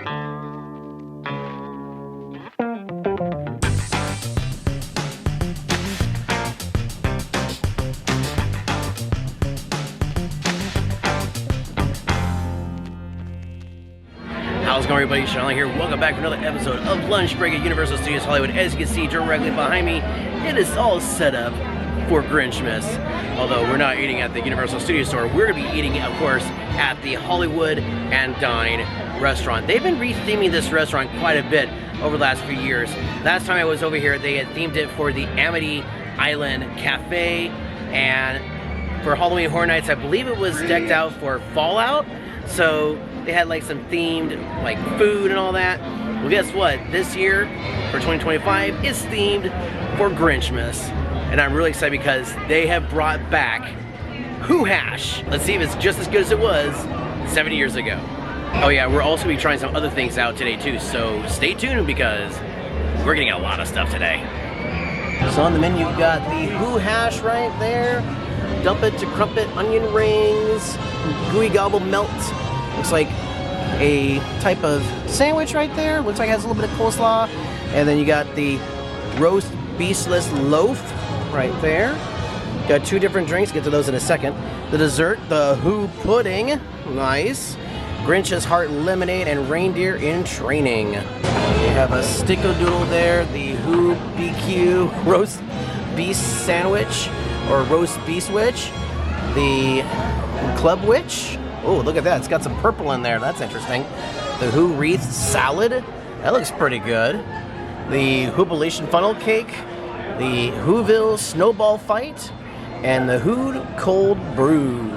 How's it going, everybody? Shaun here. Welcome back to another episode of Lunch Break at Universal Studios Hollywood. As you can see directly behind me, it is all set up for Grinchmas. Although we're not eating at the Universal Studios store, we're going to be eating, of course, at the Hollywood and Dine restaurant. They've been retheming this restaurant quite a bit over the last few years. Last time I was over here, they had themed it for the Amity Island Cafe, and for Halloween Horror Nights, I believe it was decked out for Fallout. So they had like some themed like food and all that. Well, guess what? This year for 2025 is themed for Grinchmas, and I'm really excited because they have brought back Who Hash. Let's see if it's just as good as it was 70 years ago. Oh yeah, we're also gonna be trying some other things out today too, so stay tuned because we're getting a lot of stuff today. So on the menu you've got the Who Hash right there. Dump it to crumpet onion rings, gooey gobble melt. Looks like a type of sandwich right there. Looks like it has a little bit of coleslaw. And then you got the roast beefless loaf right there. Got two different drinks, get to those in a second. The dessert, the Who pudding, nice. Grinch's Heart lemonade and reindeer in training. We have a stickadoodle there, the Who BQ roast beef sandwich, or roast Beastwich. The Club Witch. Oh, look at that. It's got some purple in there. That's interesting. The Who Wreath Salad. That looks pretty good. The Whoopalation Funnel Cake. The Whoville Snowball Fight. And the Who Cold Brew.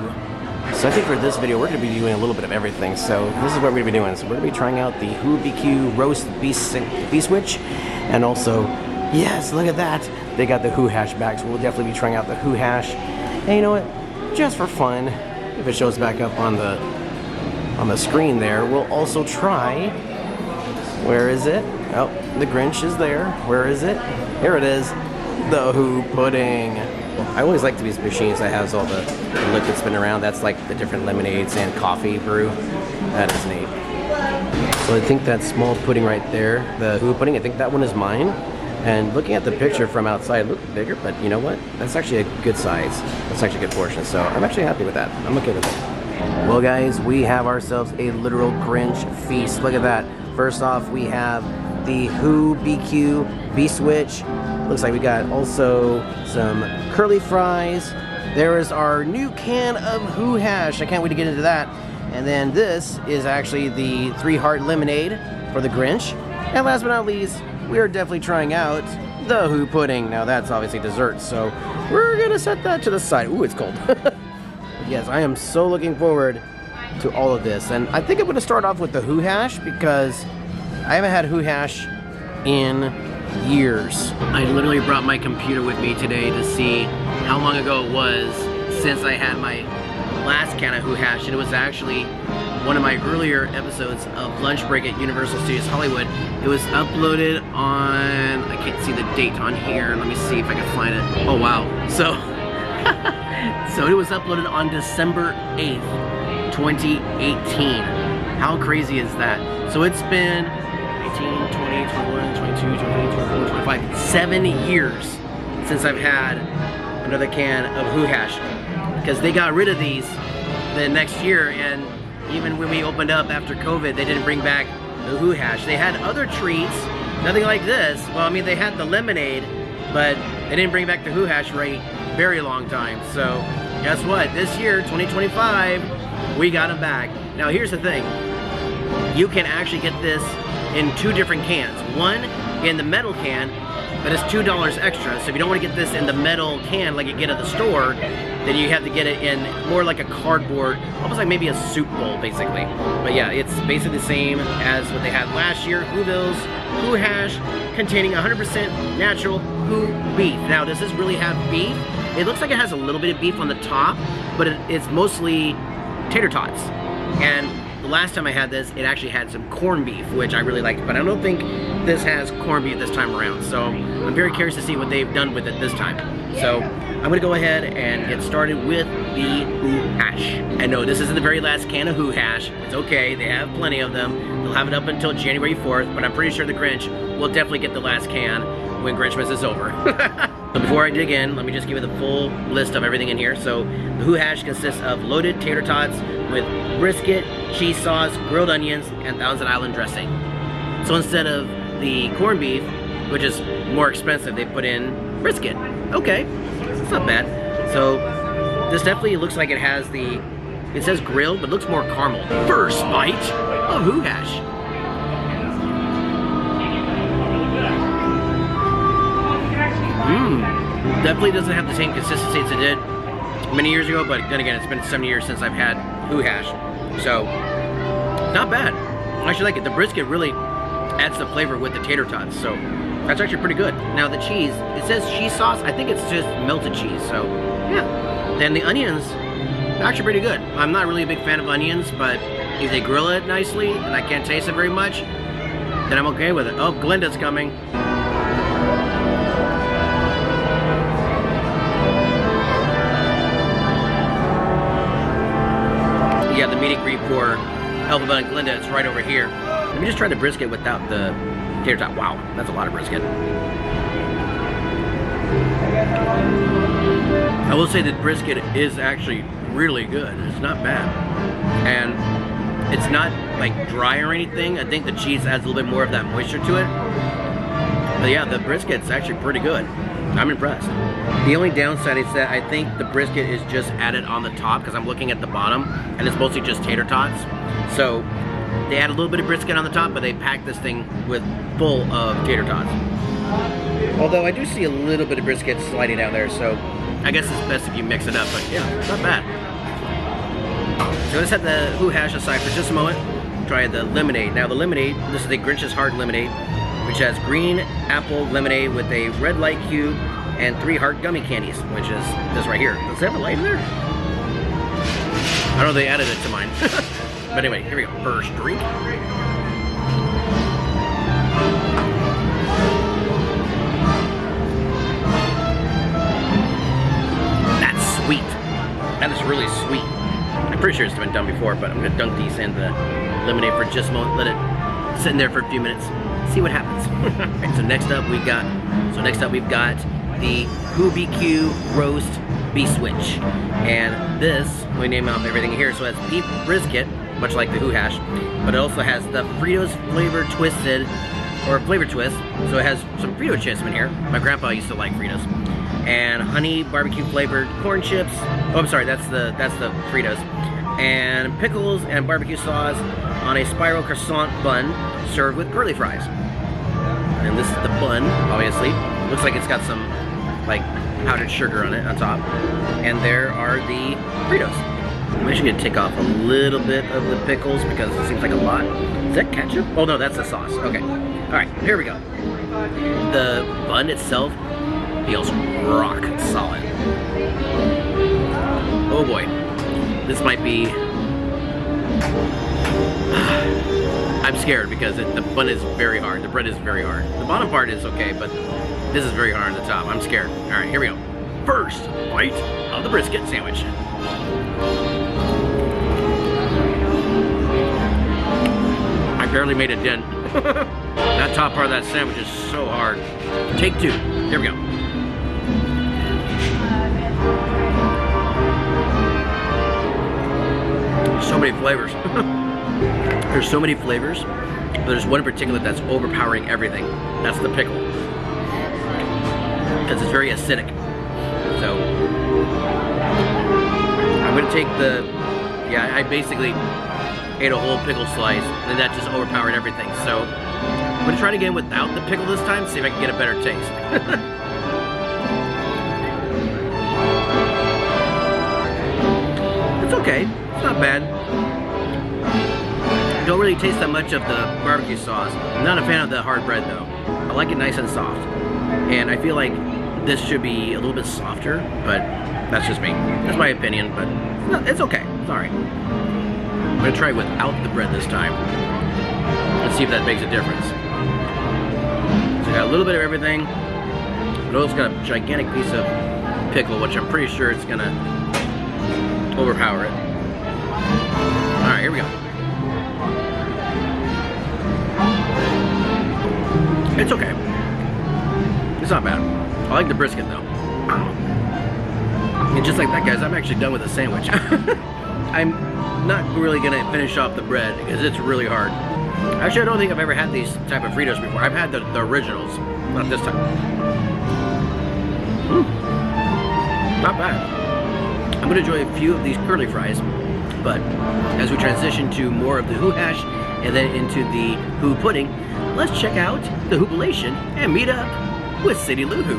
So I think for this video, we're going to be doing a little bit of everything. So this is what we're going to be doing. So we're going to be trying out the Who BQ Roast Beastwich. And also, yes, look at that. They got the Who Hash back. So we'll definitely be trying out the Who Hash. And you know what? Just for fun, if it shows back up on the screen there, we'll also try, where is it? Oh, the Grinch is there. Where is it? Here it is, the Who pudding. I always like these machines that has all the liquid spinning around. That's like the different lemonades and coffee brew. That is neat. So I think that small pudding right there, the Who pudding, I think that one is mine. And looking at the picture from outside, it looked bigger, but you know what? That's actually a good size. That's actually a good portion, so I'm actually happy with that. I'm okay with it. Well guys, we have ourselves a literal Grinch feast. Look at that. First off, we have the Who BQ Beastwich. Looks like we got also some curly fries. There is our new can of Who Hash. I can't wait to get into that. And then this is actually the 3 Heart lemonade for the Grinch. And last but not least, we are definitely trying out the Who pudding. Now that's obviously dessert, so we're gonna set that to the side. Ooh, it's cold. Yes, I am so looking forward to all of this. And I think I'm gonna start off with the Who Hash because I haven't had Who Hash in years. I literally brought my computer with me today to see how long ago it was since I had my last can of Who Hash, and it was actually one of my earlier episodes of Lunch Break at Universal Studios Hollywood. It was uploaded on, I can't see the date on here, let me see if I can find it. Oh wow, so so it was uploaded on December 8th, 2018. How crazy is that? So it's been 18, 20, 21, 22, 23, 24, 25, 7 years since I've had another can of Who Hash, because they got rid of these the next year, and even when we opened up after COVID, they didn't bring back the Who Hash. They had other treats, nothing like this. Well, I mean, they had the lemonade, but they didn't bring back the Who Hash for a very long time. So, guess what? This year, 2025, we got them back. Now, here's the thing. You can actually get this in 2 different cans. One in the metal can, but it's $2 extra. So if you don't want to get this in the metal can like you get at the store, then you have to get it in more like a cardboard, almost like maybe a soup bowl, basically. But yeah, it's basically the same as what they had last year. Whoville's Who Hash, containing 100% natural Who beef. Now, does this really have beef? It looks like it has a little bit of beef on the top, but it's mostly tater tots. And the last time I had this, it actually had some corned beef, which I really liked, but I don't think this has corned beef this time around. So I'm very curious to see what they've done with it this time. So I'm gonna go ahead and get started with the Who Hash. And no, this isn't the very last can of Who Hash. It's okay, they have plenty of them. They'll have it up until January 4th, but I'm pretty sure the Grinch will definitely get the last can when Grinchmas is over. So before I dig in, let me just give you the full list of everything in here. So the Who Hash consists of loaded tater tots with brisket, cheese sauce, grilled onions, and Thousand Island dressing. So instead of the corned beef, which is more expensive, they put in brisket. Okay, it's not bad. So this definitely looks like it has the, it says grilled, but looks more caramel. First bite of Who Hash. Definitely doesn't have the same consistency as it did many years ago, but then again, it's been 7 years since I've had Who Hash. So, not bad. I actually like it. The brisket really adds the flavor with the tater tots, so that's actually pretty good. Now the cheese, it says cheese sauce. I think it's just melted cheese, so yeah. Then the onions, actually pretty good. I'm not really a big fan of onions, but if they grill it nicely and I can't taste it very much, then I'm okay with it. Oh, Glinda's coming. Yeah, the meat and greet for Elphaba and Glinda, it's right over here. Let me just try the brisket without the tater tot. Wow, that's a lot of brisket. I will say that brisket is actually really good. It's not bad. And it's not like dry or anything. I think the cheese adds a little bit more of that moisture to it. But yeah, the brisket's actually pretty good. I'm impressed. The only downside is that I think the brisket is just added on the top because I'm looking at the bottom and it's mostly just tater tots. So they add a little bit of brisket on the top, but they pack this thing with full of tater tots. Although I do see a little bit of brisket sliding down there, so I guess it's best if you mix it up, but yeah, it's not bad. So let's set the Who Hash aside for just a moment. Try the lemonade. Now the lemonade, this is the Grinch's Heart lemonade, which has green apple lemonade with a red light cube and 3 heart gummy candies, which is this right here. Does it have a light in there? I don't know if they added it to mine. But anyway, here we go. First drink. That's sweet. That is really sweet. I'm pretty sure it's been done before, but I'm gonna dunk these in the lemonade for just a moment. Let it sit in there for a few minutes. See what happens. Right, so next up we've got the Who BQ Roast Beastwich, and this we name off everything here. So it has beef brisket, much like the Who Hash, but it also has the Fritos flavor twisted or flavor twist. So it has some Frito chips in here. My grandpa used to like Fritos, and honey barbecue flavored corn chips. Oh, I'm sorry, that's the Fritos, and pickles and barbecue sauce on a spiral croissant bun served with curly fries. And this is the bun, obviously. Looks like it's got some like powdered sugar on it on top. And there are the Fritos. I'm actually gonna take off a little bit of the pickles because it seems like a lot. Is that ketchup? Oh no, that's the sauce. Okay. Alright, here we go. The bun itself feels rock solid. Oh boy. This might be... I'm scared because the bun is very hard. The bread is very hard. The bottom part is okay, but this is very hard on the top. I'm scared. Alright, here we go. First bite of the brisket sandwich. I barely made a dent. That top part of that sandwich is so hard. Take two. Here we go. So many flavors. There's so many flavors, but there's one in particular that's overpowering everything. That's the pickle. Because it's very acidic. So, I'm going to take the... Yeah, I basically ate a whole pickle slice, and that just overpowered everything. So, I'm going to try it again without the pickle this time, see if I can get a better taste. It's okay. It's not bad. Don't really taste that much of the barbecue sauce. I'm not a fan of the hard bread though. I like it nice and soft. And I feel like this should be a little bit softer, but that's just me. That's my opinion, but it's okay. It's alright. I'm gonna try it without the bread this time. Let's see if that makes a difference. They got a little bit of everything. Noel's got a gigantic piece of pickle, which I'm pretty sure it's gonna overpower it. Alright, here we go. It's okay. It's not bad. I like the brisket though. And just like that, guys, I'm actually done with the sandwich. I'm not really gonna finish off the bread because it's really hard. Actually, I don't think I've ever had these type of Fritos before. I've had the originals, not this time. Not bad. I'm gonna enjoy a few of these curly fries, but as we transition to more of the Who hash and then into the Who pudding, let's check out the Hoopulation and meet up with Cindy Lou Who.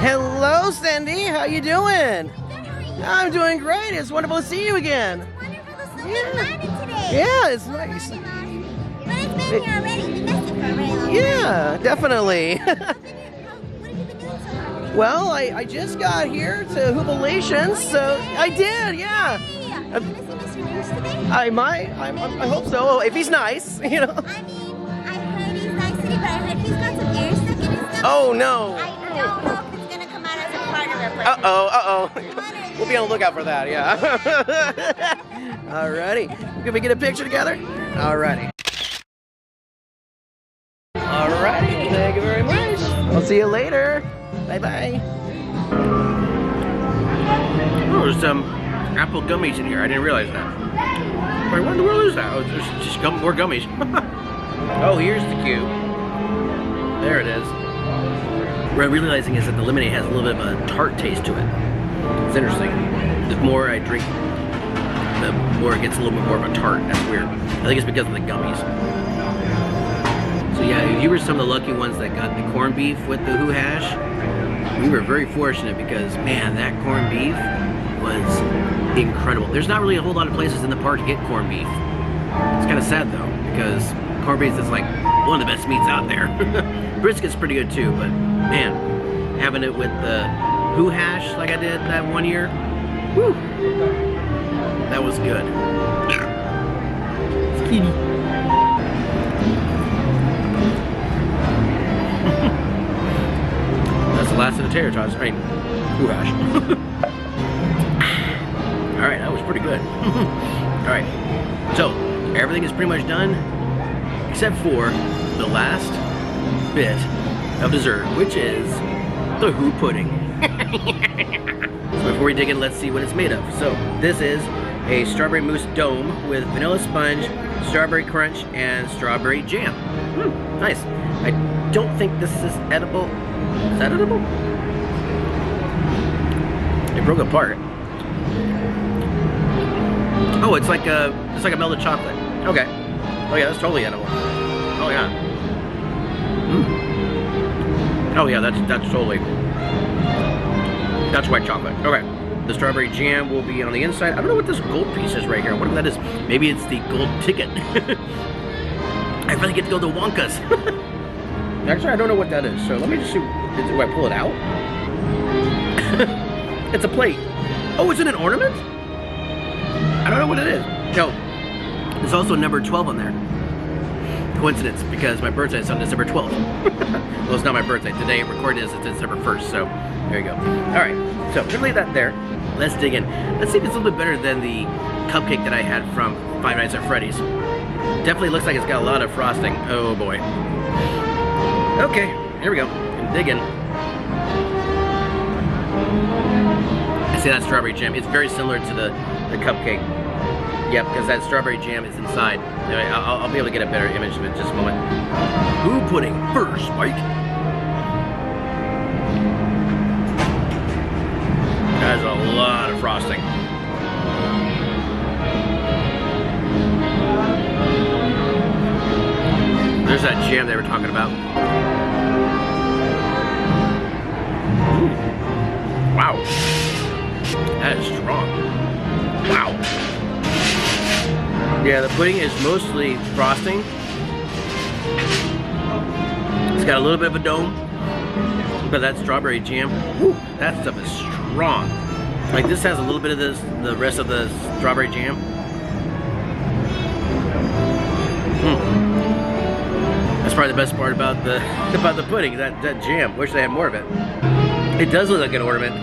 Hello, Cindy. How you doing? I'm doing great. It's wonderful to see you again. Yeah, it's nice. But it's been here already. We missed it for a very long time. Yeah, definitely. What have you been doing so far? Well, I just got here to Hoopulation, so I did, yeah. Hey, are you going to see Mr. Grinch today? I might. I hope so. If he's nice, you know. I mean, I heard he's nice today, but I heard he's got some air stuck in his nose. Oh no. I don't know if it's going to come out as a part of it. Uh-oh. We'll be on the lookout for that, yeah. Alrighty. Can we get a picture together? Alrighty. Alrighty, thank you very much. I'll see you later. Bye-bye. Oh, there's some apple gummies in here. I didn't realize that. Wait, what in the world is that? Oh, there's just more gummies. Oh, here's the cube. There it is. What I'm realizing is that the lemonade has a little bit of a tart taste to it. It's interesting. The more I drink, the more it gets a little bit more of a tart. That's weird. I think it's because of the gummies. So yeah, if you were some of the lucky ones that got the corned beef with the Who hash, we were very fortunate because, man, that corned beef was incredible. There's not really a whole lot of places in the park to get corned beef. It's kind of sad though, because corned beef is like one of the best meats out there. Brisket's pretty good too, but man, having it with the Who hash like I did that one year, whew, that was good. Skinny. That's the last of the tater tots. I mean, Who hash. Alright, that was pretty good. Alright, so everything is pretty much done except for the last bit of dessert, which is the Who pudding. So before we dig in, let's see what it's made of. So this is a strawberry mousse dome with vanilla sponge, strawberry crunch, and strawberry jam. Nice. I don't think this is edible. Is that edible? It broke apart. Oh, it's like a melted chocolate. Okay. Oh yeah, that's totally edible. Oh yeah. Oh yeah, that's totally. That's white chocolate. Okay. The strawberry jam will be on the inside. I don't know what this gold piece is right here. I wonder what that is. Maybe it's the gold ticket. I finally get to go to Wonka's. Actually, I don't know what that is. So let me just see. Do I pull it out? It's a plate. Oh, is it an ornament? I don't know what it is. No. There's also number 12 on there. Coincidence, because my birthday is on December 12th. Well, it's not my birthday. Today, recording this, it's December 1st, so there you go. Alright, so I'm gonna leave that there. Let's dig in. Let's see if it's a little bit better than the cupcake that I had from Five Nights at Freddy's. Definitely looks like it's got a lot of frosting. Oh boy. Okay, here we go. Dig in. I see that strawberry jam. It's very similar to the cupcake. Yep, because that strawberry jam is inside. Anyway, I'll be able to get a better image of it in just a moment. Who pudding first, Mike? That's a lot of frosting. There's that jam they were talking about. Ooh. Wow. That is strong. Wow. Yeah, the pudding is mostly frosting. It's got a little bit of a dome, but that strawberry jam, whew, that stuff is strong. Like this has a little bit of this, the rest of the strawberry jam. That's probably the best part about the pudding, that jam. Wish they had more of it. It does look like an ornament.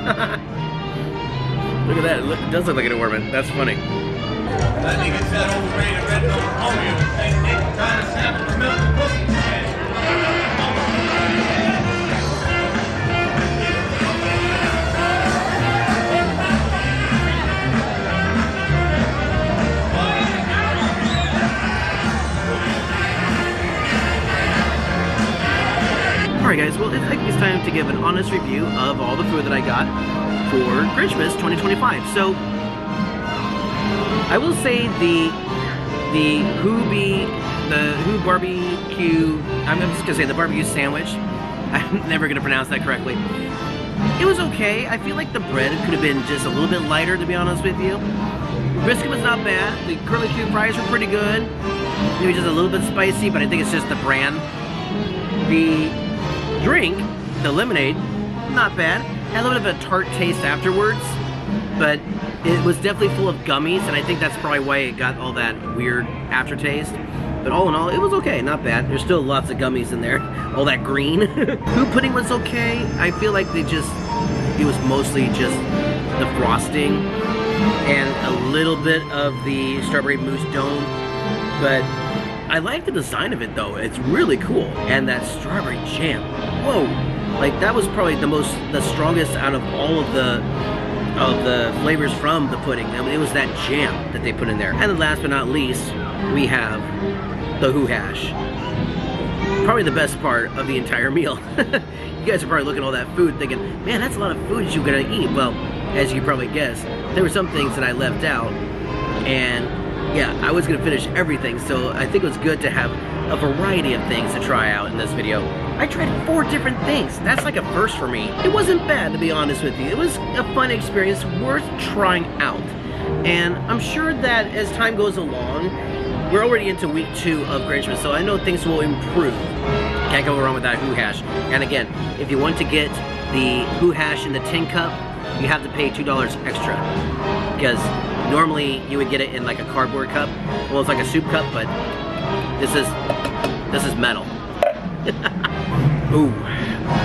Look at that, it does look like an ornament. That's funny. I think it's that overrated red velvet Oreo. They trying to sample the milk and cookies. Alright guys, well I think it's time to give an honest review of all the food that I got for Grinchmas 2025. So, I will say the Who barbecue, I'm just gonna say the barbecue sandwich, I'm never gonna pronounce that correctly. It was okay. I feel like the bread could have been just a little bit lighter, to be honest with you. The brisket was not bad. The curly Q fries were pretty good. Maybe just a little bit spicy, but I think it's just the brand. The drink, the lemonade, not bad. Had a little bit of a tart taste afterwards, but it was definitely full of gummies, and I think that's probably why it got all that weird aftertaste. But all in all, it was okay, not bad. There's still lots of gummies in there, all that green. Who pudding was okay. I feel like it was mostly just the frosting and a little bit of the strawberry mousse dome, but I like the design of it though. It's really cool. And that strawberry jam, whoa, like that was probably the strongest out of all of the flavors from the pudding. I mean, it was that jam that they put in there. And then last but not least, we have the Who hash. Probably the best part of the entire meal. You guys are probably looking at all that food thinking, man, that's a lot of food you're gonna eat. Well, as you probably guessed, there were some things that I left out, and yeah, I was gonna finish everything, so I think it was good to have a variety of things to try out in this video. I tried 4 different things. That's like a first for me. It wasn't bad, to be honest with you. It was a fun experience worth trying out. And I'm sure that as time goes along, we're already into week 2 of Grinchmas, so I know things will improve. Can't go wrong with that Who hash. And again, if you want to get the Who hash in the tin cup, you have to pay $2 extra. Because normally you would get it in like a cardboard cup. Well, it's like a soup cup, but this is metal. Ooh.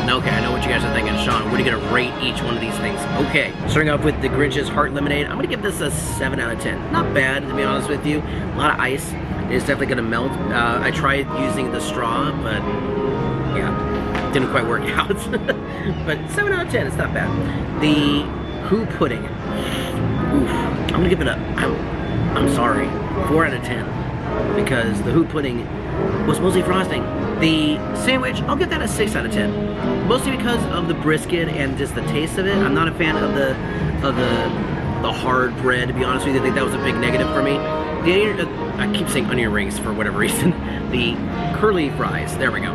Okay, I know what you guys are thinking. Shaun, what are you gonna rate each one of these things? Okay, starting off with the Grinch's Heart Lemonade, I'm gonna give this a 7 out of 10. Not bad, to be honest with you. A lot of ice. It's definitely gonna melt. I tried using the straw, but yeah, didn't quite work out. But 7 out of 10, it's not bad. The Who pudding. Oof. I'm gonna give it a, I'm sorry, 4 out of 10. Because the Who pudding was mostly frosting. The sandwich, I'll give that a 6 out of 10. Mostly because of the brisket and just the taste of it. I'm not a fan of the hard bread, to be honest with you. I think that was a big negative for me. I keep saying onion rings for whatever reason. The curly fries, there we go.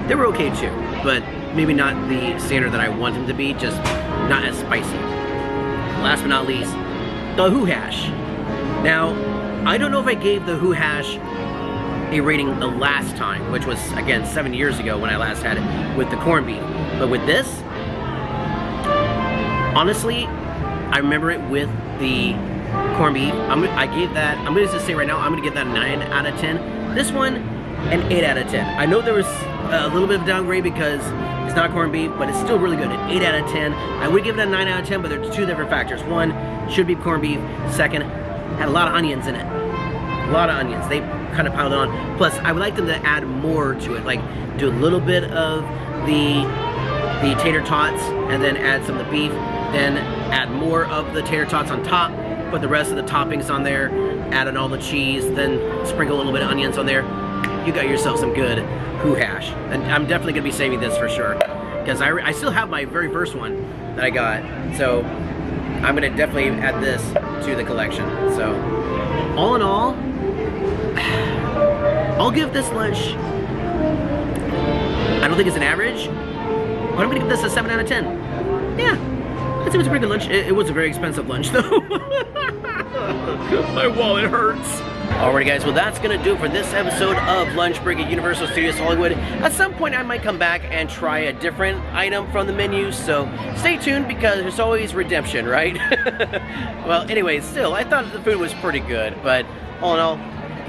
They were okay too, but maybe not the standard that I want them to be, just not as spicy. Last but not least, the Who hash. Now, I don't know if I gave the Who hash a rating the last time, which was, again, 7 years ago when I last had it with the corned beef. But with this, honestly, I remember it with the corned beef. I'm gonna just say right now, I'm gonna give that a 9 out of 10. This one, an 8 out of 10. I know there was a little bit of downgrade because it's not corned beef, but it's still really good. An 8 out of 10. I would give it a 9 out of 10, but there's 2 different factors. One, should be corned beef. Second, had a lot of onions in it. A lot of onions. They kind of piled it on. Plus, I would like them to add more to it, like do a little bit of the tater tots and then add some of the beef, then add more of the tater tots on top, put the rest of the toppings on there, add in all the cheese, then sprinkle a little bit of onions on there. You got yourself some good Who hash. And I'm definitely gonna be saving this for sure, because I still have my very first one that I got, so I'm gonna definitely add this to the collection. So all in all, I'll give this lunch, I don't think it's an average, but I'm gonna give this a 7 out of 10. Yeah, I'd say it was a pretty good lunch. It was a very expensive lunch though. My wallet hurts. Alrighty guys, well that's gonna do it for this episode of Lunch Break at Universal Studios Hollywood. At some point I might come back and try a different item from the menu, so stay tuned because there's always redemption, right? Well, anyways, still, I thought the food was pretty good, but all in all,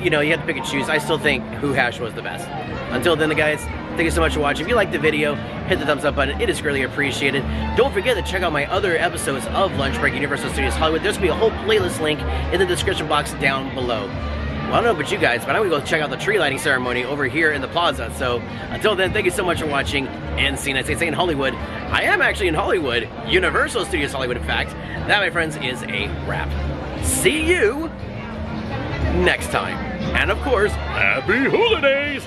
you know, you have to pick and choose. I still think Who Hash was the best. Until then, guys, thank you so much for watching. If you liked the video, hit the thumbs up button. It is greatly appreciated. Don't forget to check out my other episodes of Lunch Break Universal Studios Hollywood. There's going to be a whole playlist link in the description box down below. Well, I don't know about you guys, but I'm going to go check out the tree lighting ceremony over here in the plaza. So until then, thank you so much for watching. And see, I say in Hollywood. I am actually in Hollywood, Universal Studios Hollywood, in fact. That, my friends, is a wrap. See you next time. And of course, happy holidays!